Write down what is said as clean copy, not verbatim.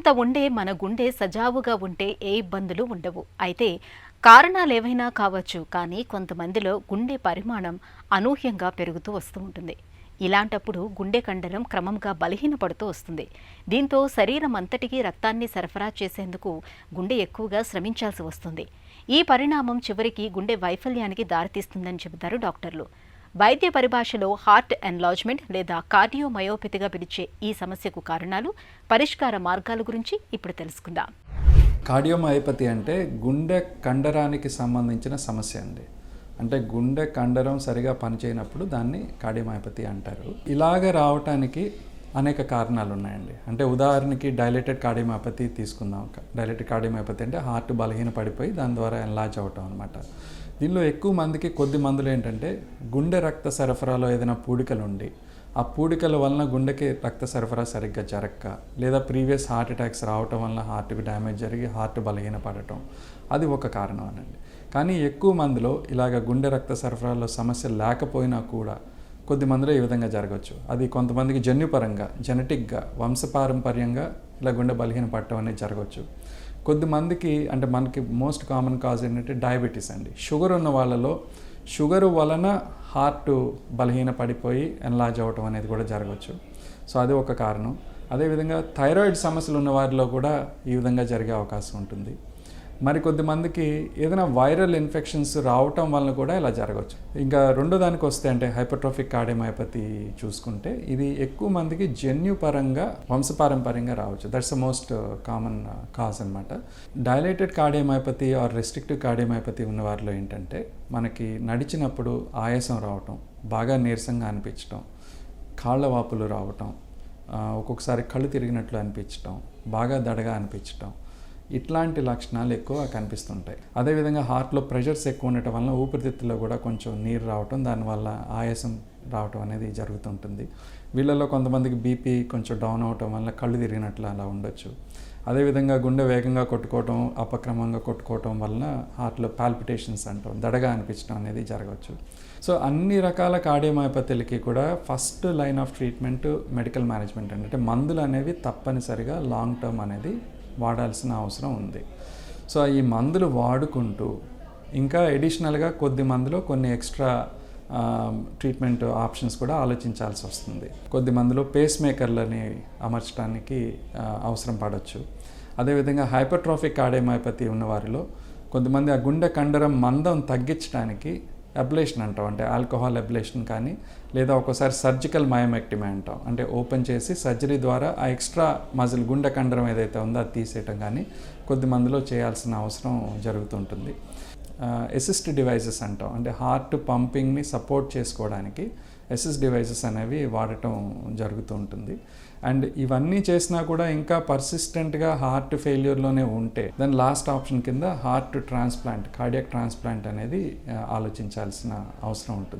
ఉన్నంత ఉండే మన గుండె సజావుగా ఉంటే ఏ ఇబ్బందులు ఉండవు. అయితే కారణాలేవైనా కావచ్చు, కానీ కొంతమందిలో గుండె పరిమాణం అనూహ్యంగా పెరుగుతూ వస్తూ ఉంటుంది. ఇలాంటప్పుడు గుండె కండరం క్రమంగా బలహీనపడుతూ వస్తుంది. దీంతో శరీరం అంతటికీ రక్తాన్ని సరఫరా చేసేందుకు గుండె ఎక్కువగా శ్రమించాల్సి వస్తుంది. ఈ పరిణామం చివరికి గుండె వైఫల్యానికి దారితీస్తుందని చెబుతారు డాక్టర్లు. వైద్య పరిభాషలో హార్ట్ ఎన్లార్జ్మెంట్ లేదా కార్డియోమయోపతిగా పిలిచే ఈ సమస్యకు కారణాలు, పరిష్కార మార్గాల గురించి ఇప్పుడు తెలుసుకుందాం. కార్డియోమయోపతి అంటే గుండె కండరానికి సంబంధించిన సమస్య అండి. అంటే గుండె కండరం సరిగా పనిచేయనప్పుడు దాన్ని కార్డియోమయోపతి అంటారు. ఇలాగ రావటానికి అనేక కారణాలు ఉన్నాయండి. అంటే ఉదాహరణకి డైలేటెడ్ కార్డియోమయోపతి తీసుకుందాం. డైలేటెడ్ కార్డియోమయోపతి అంటే హార్ట్ బలహీన పడిపోయి దాని ద్వారా ఎన్లార్జ్ అవటం అనమాట. దీనిలో ఎక్కువ మందికి కొద్ది మందులు ఏంటంటే గుండె రక్త సరఫరాలో ఏదైనా పూడికలు ఉండి ఆ పూడికల వలన గుండెకి రక్త సరఫరా సరిగ్గా జరగక, లేదా ప్రీవియస్ హార్ట్ అటాక్స్ రావటం వలన హార్ట్కి డ్యామేజ్ జరిగి హార్ట్ బలహీన పడటం, అది ఒక కారణం అనండి. కానీ ఎక్కువ మందిలో ఇలాగ గుండె రక్త సరఫరాలో సమస్య లేకపోయినా కూడా కొద్ది మందిలో ఈ విధంగా జరగవచ్చు. అది కొంతమందికి జన్యుపరంగా, జెనెటిక్గా, వంశపారంపర్యంగా ఇలా గుండె బలహీన పడటం అనేది జరగవచ్చు. కొద్దిమందికి అంటే మనకి మోస్ట్ కామన్ కాజ్ ఏంటంటే డయాబెటీస్ అండి. షుగర్ ఉన్న వాళ్ళలో షుగర్ వలన హార్ట్ బలహీన పడిపోయి ఎన్లార్జ్ అవ్వటం అనేది కూడా జరగవచ్చు. సో అది ఒక కారణం. అదేవిధంగా థైరాయిడ్ సమస్యలు ఉన్న వారిలో కూడా ఈ విధంగా జరిగే అవకాశం ఉంటుంది. మరి కొద్దిమందికి ఏదైనా వైరల్ ఇన్ఫెక్షన్స్ రావటం వలన కూడా ఇలా జరగవచ్చు. ఇంకా రెండో దానికి వస్తే అంటే హైపర్ట్రోఫిక్ కార్డియోమయోపతి చూసుకుంటే ఇది ఎక్కువ మందికి జన్యుపరంగా, వంశపారంపర్యంగా రావచ్చు. That's the most common cause అనమాట. Dilated cardiomyopathy or restrictive cardiomyopathy ఉన్న వారిలో ఏంటంటే మనకి నడిచినప్పుడు ఆయాసం రావటం, బాగా నీరసంగా అనిపించటం, కాళ్ళ వాపులు రావటం, ఒక్కొక్కసారి కళ్ళు తిరిగినట్లు అనిపించటం, బాగా దడగా అనిపించటం, ఇట్లాంటి లక్షణాలు ఎక్కువ కనిపిస్తుంటాయి. అదేవిధంగా హార్ట్లో ప్రెషర్స్ ఎక్కువ ఉండటం వల్ల ఊపిరితిత్తుల్లో కూడా కొంచెం నీరు రావటం, దానివల్ల ఆయాసం రావటం అనేది జరుగుతుంటుంది. వీళ్ళలో కొంతమందికి బీపీ కొంచెం డౌన్ అవటం వల్ల కళ్ళు తిరిగినట్లు అలా ఉండొచ్చు. అదేవిధంగా గుండె వేగంగా కొట్టుకోవటం, అపక్రమంగా కొట్టుకోవటం వలన హార్ట్లో పాల్పిటేషన్స్ అంటాం, దడగా అనిపించడం అనేది జరగవచ్చు. సో అన్ని రకాల కార్డియోమయోపతిలకి కూడా first line of treatment medical management అంటే మందులు అనేవి తప్పనిసరిగా లాంగ్ టర్మ్ అనేది వాడాల్సిన అవసరం ఉంది. సో ఈ మందులు వాడుకుంటూ ఇంకా ఎడిషనల్గా కొద్ది మందిలో కొన్ని ఎక్స్ట్రా ట్రీట్మెంట్ ఆప్షన్స్ కూడా ఆలోచించాల్సి వస్తుంది. కొద్ది మందిలో పేస్ మేకర్లని అమర్చడానికి అవసరం పడవచ్చు. అదేవిధంగా హైపర్ట్రోఫిక్ కార్డియోమయోపతి ఉన్న వారిలో కొంతమంది ఆ గుండె కండరం మందం తగ్గించడానికి అబ్లేషన్ అంటాం, అంటే ఆల్కహాల్ అబ్లేషన్ కానీ, లేదా ఒక్కోసారి సర్జికల్ మయోమెక్టమీ అంటాం, అంటే ఓపెన్ చేసి సర్జరీ ద్వారా ఆ ఎక్స్ట్రా మజిల్ గుండె కండరం ఏదైతే ఉందో అది తీసేయటం కానీ కొద్ది మందిలో చేయాల్సిన అవసరం జరుగుతుంటుంది. అసిస్ట్ డివైజెస్ అంటాం, అంటే హార్ట్ పంపింగ్ని సపోర్ట్ చేసుకోవడానికి అసిస్ట్ డివైజెస్ అనేవి వాడటం జరుగుతూ ఉంటుంది. అండ్ ఇవన్నీ చేసినా కూడా ఇంకా పర్సిస్టెంట్గా హార్ట్ ఫెయిల్యూర్లోనే ఉంటే దాని లాస్ట్ ఆప్షన్ కింద హార్ట్ ట్రాన్స్ప్లాంట్, కార్డియాక్ ట్రాన్స్ప్లాంట్ అనేది ఆలోచించాల్సిన అవసరం ఉంటుంది.